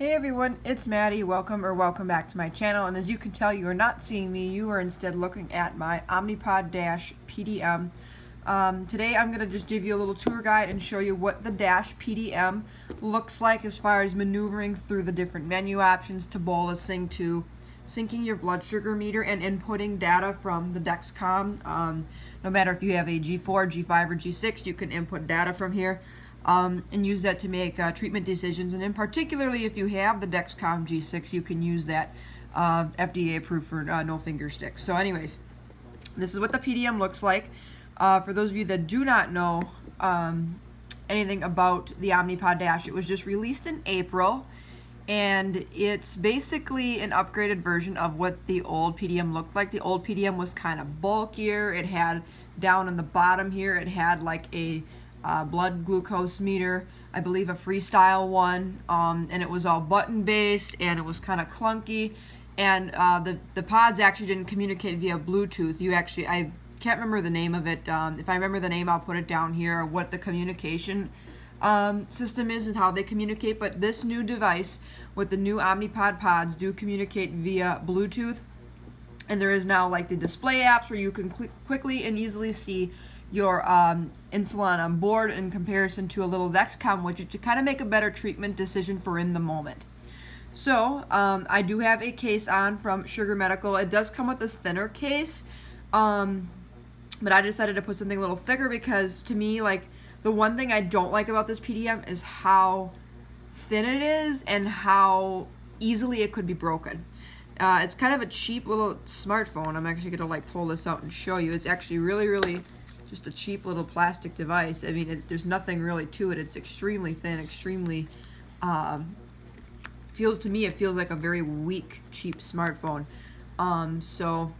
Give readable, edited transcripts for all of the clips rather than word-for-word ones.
Hey everyone, it's Maddie. Welcome back to my channel. And as you can tell, you are not seeing me. You are instead looking at my Omnipod DASH PDM. Today I'm going to just give you a little tour guide and show you what the DASH PDM looks like as far as maneuvering through the different menu options to bolusing to syncing your blood sugar meter and inputting data from the Dexcom. No matter if you have a G4, G5, or G6, you can input data from here. And use that to make treatment decisions, and in particularly if you have the Dexcom G6, you can use that FDA approved for no finger sticks. So anyways, this is what the PDM looks like. For those of you that do not know anything about the Omnipod DASH, it was just released in April, and it's basically an upgraded version of what the old PDM looked like. The old PDM was kind of bulkier. It had down on the bottom here, it had like a blood glucose meter, I believe a freestyle one, and it was all button based and it was kind of clunky, and the pods actually didn't communicate via Bluetooth. I can't remember the name of it. If I remember the name, I'll put it down here, what the communication system is and how they communicate. But this new device with the new Omnipod pods do communicate via Bluetooth, and there is now like the display apps where you can quickly and easily see your insulin on board in comparison to a little Dexcom widget to kind of make a better treatment decision for in the moment. So I do have a case on from Sugar Medical. It does come with this thinner case, but I decided to put something a little thicker because to me, like, the one thing I don't like about this PDM is how thin it is and how easily it could be broken. It's kind of a cheap little smartphone. I'm actually gonna like pull this out and show you. It's actually really just a cheap little plastic device. I mean, there's nothing really to it. It's extremely thin, extremely, it feels like a very weak, cheap smartphone. So,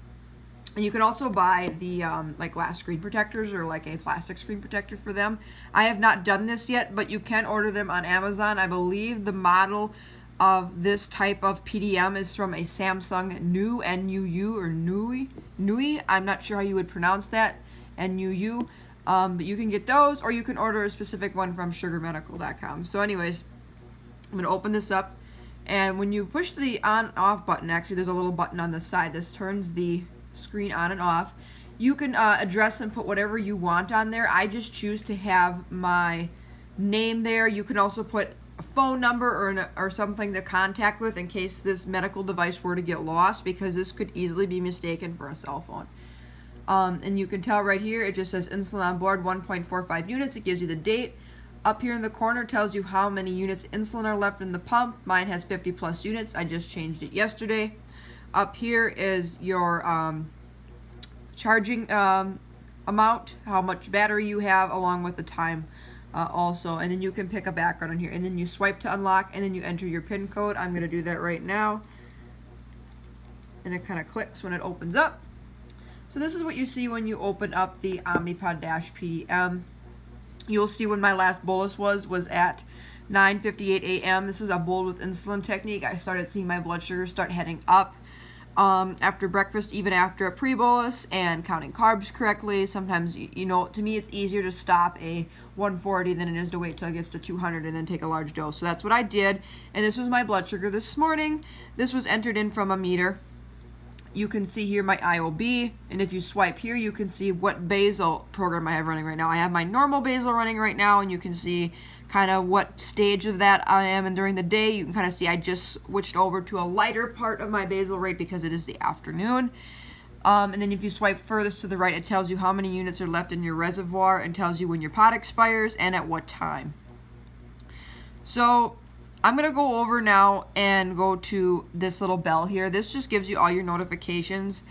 and you can also buy the like glass screen protectors or like a plastic screen protector for them. I have not done this yet, but you can order them on Amazon. I believe the model of this type of PDM is from a Samsung New, N-U-U, or Nui. I'm not sure how you would pronounce that. NUU, but you can get those, or you can order a specific one from sugarmedical.com. So anyways, I'm going to open this up, and when you push the on-off button, actually there's a little button on the side. This turns the screen on and off. You can address and put whatever you want on there. I just choose to have my name there. You can also put a phone number or something to contact with in case this medical device were to get lost, because this could easily be mistaken for a cell phone. And you can tell right here, it just says insulin on board 1.45 units. It gives you the date. Up here in the corner tells you how many units insulin are left in the pump. Mine has 50 plus units. I just changed it yesterday. Up here is your charging amount, how much battery you have, along with the time also. And then you can pick a background on here. And then you swipe to unlock, and then you enter your PIN code. I'm going to do that right now. And it kind of clicks when it opens up. So this is what you see when you open up the Omnipod DASH PDM. You'll see when my last bolus was at 9:58 a.m. This is a bold with insulin technique. I started seeing my blood sugar start heading up after breakfast, even after a pre-bolus, and counting carbs correctly. Sometimes, you know, to me it's easier to stop a 140 than it is to wait till it gets to 200 and then take a large dose. So that's what I did, and this was my blood sugar this morning. This was entered in from a meter. You can see here my IOB, and if you swipe here, you can see what basal program I have running right now. I have my normal basal running right now, and you can see kind of what stage of that I am. And during the day, you can kind of see I just switched over to a lighter part of my basal rate because it is the afternoon. And then if you swipe furthest to the right, it tells you how many units are left in your reservoir and tells you when your pod expires and at what time. So I'm going to go over now and go to this little bell here. This just gives you all your notifications.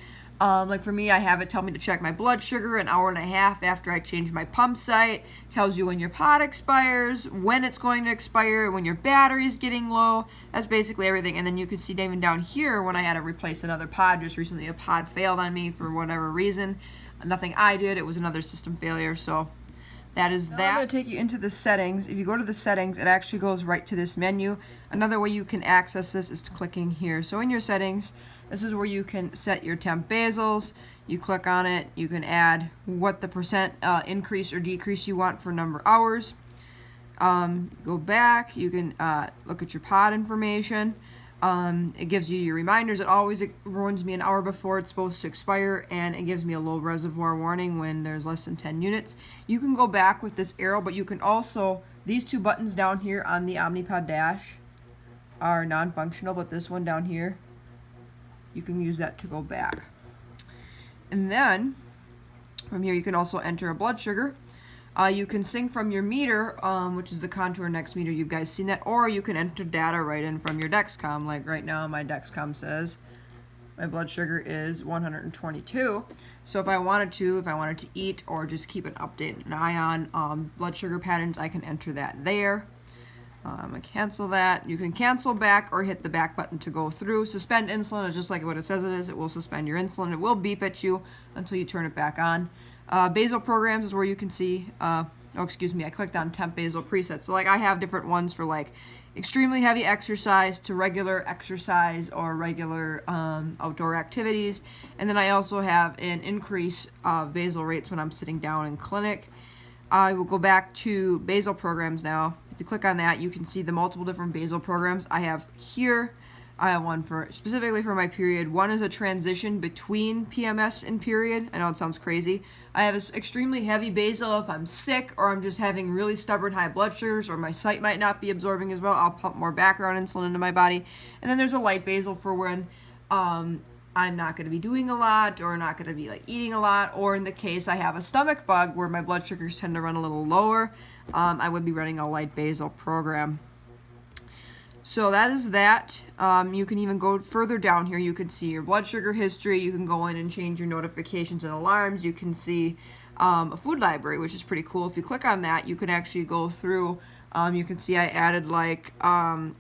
Like for me, I have it tell me to check my blood sugar an hour and a half after I change my pump site. Tells you when your pod expires, when it's going to expire, when your battery's getting low. That's basically everything. And then you can see even down here when I had to replace another pod. Just recently a pod failed on me for whatever reason. Nothing I did. It was another system failure. So that is that. I'm going to take you into the settings. If you go to the settings, it actually goes right to this menu. Another way you can access this is clicking here. So in your settings, this is where you can set your temp basals. You click on it. You can add what the percent increase or decrease you want for number of hours. Go back, you can look at your pod information. It gives you your reminders. It always warns me an hour before it's supposed to expire, and it gives me a low reservoir warning when there's less than 10 units. You can go back with this arrow, but you can also, these two buttons down here on the Omnipod Dash are non-functional, but this one down here, you can use that to go back. And then from here you can also enter a blood sugar. You can sync from your meter, which is the Contour Next meter. You guys seen that? Or you can enter data right in from your Dexcom. Like right now, my Dexcom says my blood sugar is 122. So if I wanted to eat or just keep an eye on blood sugar patterns, I can enter that there. I cancel that. You can cancel back or hit the back button to go through. Suspend insulin is just like what it says it is. It will suspend your insulin. It will beep at you until you turn it back on. Basal programs is where you can see, I clicked on temp basal presets. So like I have different ones for like extremely heavy exercise to regular exercise or regular outdoor activities. And then I also have an increase of basal rates when I'm sitting down in clinic. I will go back to basal programs now. If you click on that, you can see the multiple different basal programs I have here. I have one specifically for my period. One is a transition between PMS and period. I know it sounds crazy. I have this extremely heavy basal if I'm sick or I'm just having really stubborn high blood sugars or my site might not be absorbing as well. I'll pump more background insulin into my body. And then there's a light basal for when I'm not going to be doing a lot or not going to be like eating a lot, or in the case I have a stomach bug where my blood sugars tend to run a little lower, I would be running a light basal program. So that is that. You can even go further down here. You can see your blood sugar history. You can go in and change your notifications and alarms. You can see a food library, which is pretty cool. If you click on that, you can actually go through. You can see I added like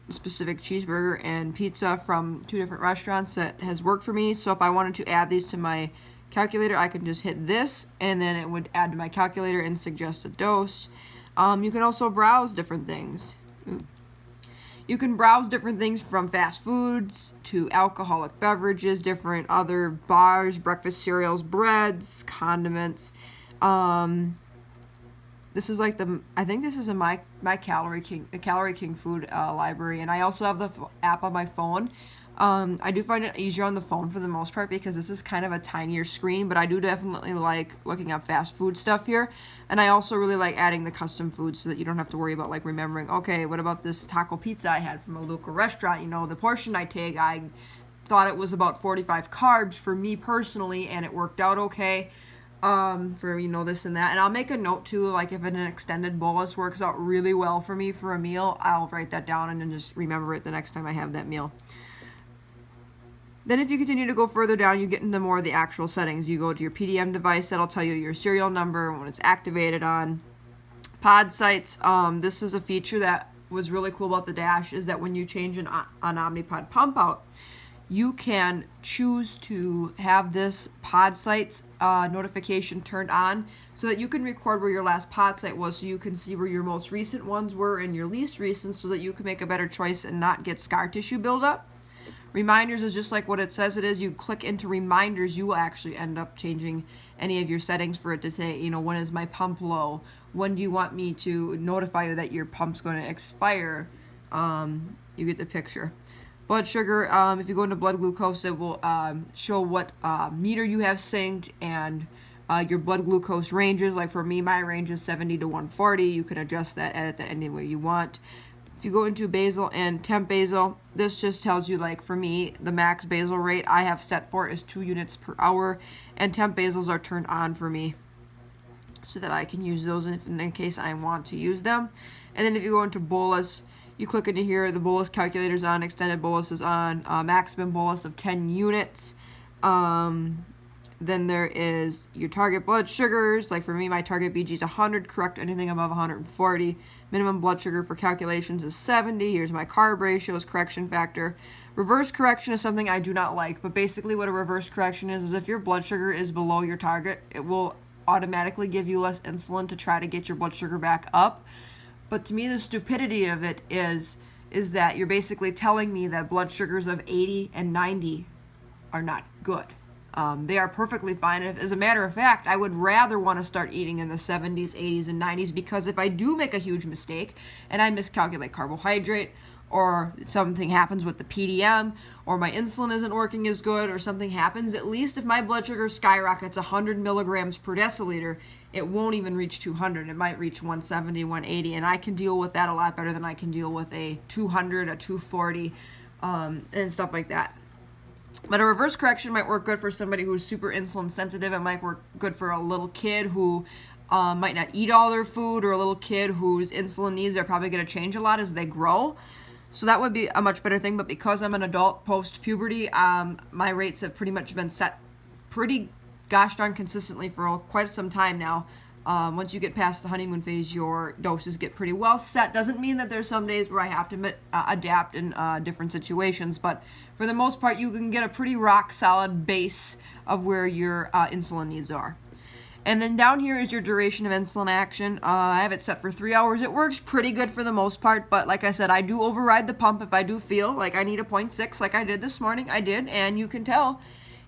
specific cheeseburger and pizza from 2 different restaurants that has worked for me. So if I wanted to add these to my calculator, I can just hit this and then it would add to my calculator and suggest a dose. You can also browse different things. You can browse different things from fast foods to alcoholic beverages, different other bars, breakfast cereals, breads, condiments. This is like I think this is in my Calorie King food library, and I also have the app on my phone. I do find it easier on the phone for the most part because this is kind of a tinier screen, but I do definitely like looking up fast food stuff here. And I also really like adding the custom foods so that you don't have to worry about like remembering, okay, what about this taco pizza I had from a local restaurant? You know, the portion I take, I thought it was about 45 carbs for me personally, and it worked out okay for, you know, this and that. And I'll make a note too, like if an extended bolus works out really well for me for a meal, I'll write that down and then just remember it the next time I have that meal. Then if you continue to go further down, you get into more of the actual settings. You go to your PDM device, that'll tell you your serial number, when it's activated on. Pod sites, this is a feature that was really cool about the Dash, is that when you change an Omnipod pump out, you can choose to have this pod sites notification turned on so that you can record where your last pod site was, so you can see where your most recent ones were and your least recent, so that you can make a better choice and not get scar tissue buildup. Reminders is just like what it says it is. You click into reminders, you will actually end up changing any of your settings for it to say, you know, when is my pump low? When do you want me to notify you that your pump's going to expire? You get the picture. Blood sugar, if you go into blood glucose, it will show what meter you have synced and your blood glucose ranges. Like for me, my range is 70 to 140. You can adjust that, edit that any way you want. If you go into basal and temp basal, this just tells you, like for me, the max basal rate I have set for is 2 units per hour, and temp basals are turned on for me so that I can use those in case I want to use them. And then if you go into bolus, you click into here, the bolus calculator is on, extended bolus is on, maximum bolus of 10 units. Then there is your target blood sugars. Like for me, my target BG is 100, correct anything above 140. Minimum blood sugar for calculations is 70. Here's my carb ratios, correction factor. Reverse correction is something I do not like, but basically what a reverse correction is if your blood sugar is below your target, it will automatically give you less insulin to try to get your blood sugar back up. But to me, the stupidity of it is that you're basically telling me that blood sugars of 80 and 90 are not good. They are perfectly fine. As a matter of fact, I would rather want to start eating in the 70s, 80s, and 90s, because if I do make a huge mistake and I miscalculate carbohydrate, or something happens with the PDM, or my insulin isn't working as good, or something happens, at least if my blood sugar skyrockets 100 milligrams per deciliter, it won't even reach 200. It might reach 170, 180, and I can deal with that a lot better than I can deal with a 200, a 240, and stuff like that. But a reverse correction might work good for somebody who's super insulin sensitive. It might work good for a little kid who might not eat all their food, or a little kid whose insulin needs are probably going to change a lot as they grow. So that would be a much better thing. But because I'm an adult post-puberty, my rates have pretty much been set pretty gosh darn consistently for quite some time now. Once you get past the honeymoon phase, your doses get pretty well set. Doesn't mean that there's some days where I have to adapt in different situations, but for the most part, you can get a pretty rock solid base of where your insulin needs are. And then down here is your duration of insulin action. I have it set for 3 hours. It works pretty good for the most part, but like I said, I do override the pump if I do feel like I need a 0.6 like I did this morning. I did, and you can tell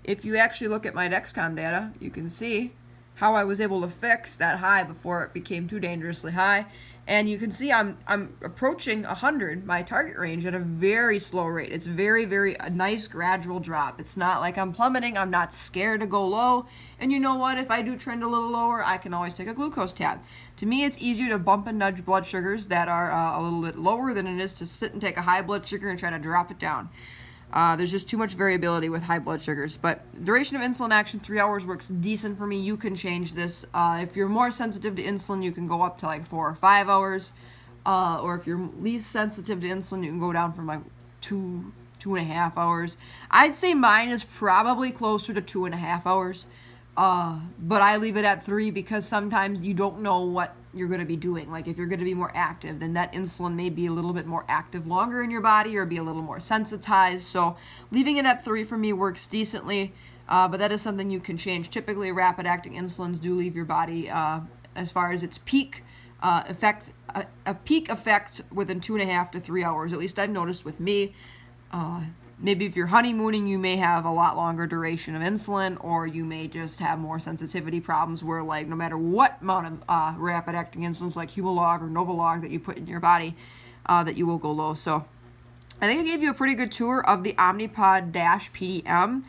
if you actually look at my Dexcom data, you can see how I was able to fix that high before it became too dangerously high. And you can see I'm approaching 100, my target range, at a very slow rate. It's very, very a nice gradual drop. It's not like I'm plummeting. I'm not scared to go low. And you know what? If I do trend a little lower, I can always take a glucose tab. To me, it's easier to bump and nudge blood sugars that are a little bit lower than it is to sit and take a high blood sugar and try to drop it down. There's just too much variability with high blood sugars. But duration of insulin action, 3 hours works decent for me. You can change this. If you're more sensitive to insulin, you can go up to like 4 or 5 hours. Or if you're least sensitive to insulin, you can go down from like 2.5 hours. I'd say mine is probably closer to 2.5 hours. But I leave it at 3 because sometimes you don't know what you're going to be doing. Like if you're going to be more active, then that insulin may be a little bit more active longer in your body, or be a little more sensitized. So leaving it at 3 for me works decently, but that is something you can change. Typically, rapid acting insulins do leave your body, as far as its peak effect, a peak effect within 2.5 to 3 hours. At least I've noticed with me. Maybe if you're honeymooning, you may have a lot longer duration of insulin, or you may just have more sensitivity problems where, like, no matter what amount of rapid acting insulins like Humalog or Novolog that you put in your body, that you will go low. So I think I gave you a pretty good tour of the Omnipod DASH PDM.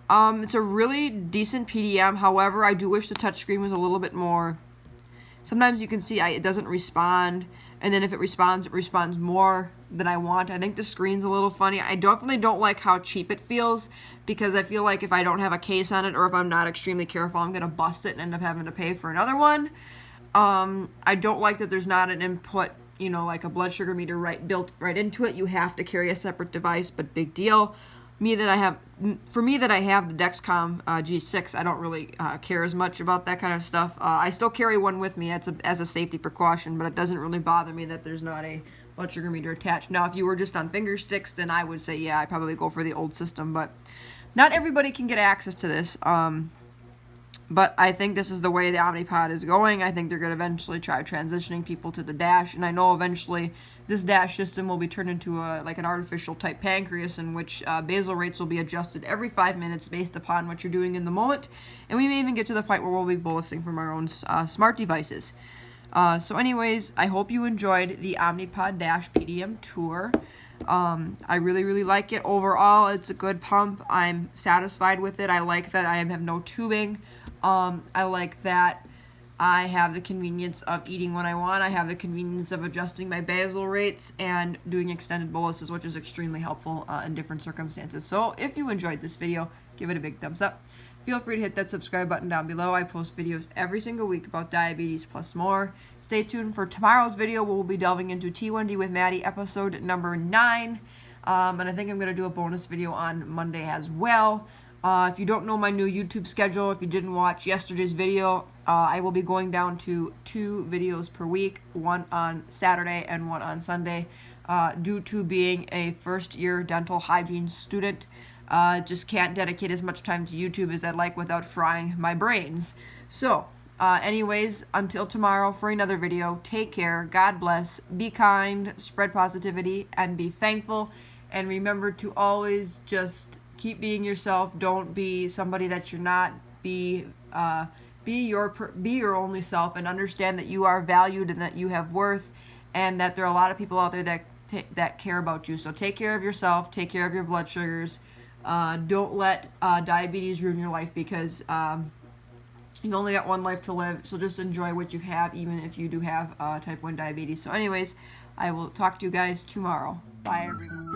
It's a really decent PDM. However, I do wish the touchscreen was a little bit more. Sometimes you can see it doesn't respond, and then if it responds more than I want. I think the screen's a little funny. I definitely don't like how cheap it feels, because I feel like if I don't have a case on it, or if I'm not extremely careful, I'm going to bust it and end up having to pay for another one. I don't like that there's not an input, like a blood sugar meter built right into it. You have to carry a separate device, but big deal. For me that I have the Dexcom G6, I don't really care as much about that kind of stuff. I still carry one with me as a safety precaution, but it doesn't really bother me that there's not a blood sugar meter attached. Now, if you were just on finger sticks, then I would say, yeah, I probably go for the old system, but not everybody can get access to this. But I think this is the way the Omnipod is going. I think they're going to eventually try transitioning people to the Dash, and I know eventually this Dash system will be turned into like an artificial type pancreas, in which basal rates will be adjusted every 5 minutes based upon what you're doing in the moment, and we may even get to the point where we'll be bolusing from our own smart devices. So anyways, I hope you enjoyed the Omnipod DASH PDM tour. I really, really like it. Overall, it's a good pump. I'm satisfied with it. I like that I have no tubing. I like that I have the convenience of eating when I want. I have the convenience of adjusting my basal rates and doing extended boluses, which is extremely helpful in different circumstances. So if you enjoyed this video, give it a big thumbs up. Feel free to hit that subscribe button down below. I post videos every single week about diabetes plus more. Stay tuned for tomorrow's video. We'll be delving into T1D with Maddie, episode number 9. And I think I'm going to do a bonus video on Monday as well. If you don't know my new YouTube schedule, if you didn't watch yesterday's video, I will be going down to 2 videos per week, one on Saturday and one on Sunday, due to being a first-year dental hygiene student. Just can't dedicate as much time to YouTube as I'd like without frying my brains. So, anyways, until tomorrow for another video, take care, God bless, be kind, spread positivity, and be thankful. And remember to always just keep being yourself. Don't be somebody that you're not. Be your only self, and understand that you are valued and that you have worth, and that there are a lot of people out there that care about you. So take care of yourself. Take care of your blood sugars. Don't let diabetes ruin your life, because you've only got one life to live. So just enjoy what you have, even if you do have type 1 diabetes. So anyways, I will talk to you guys tomorrow. Bye, everyone.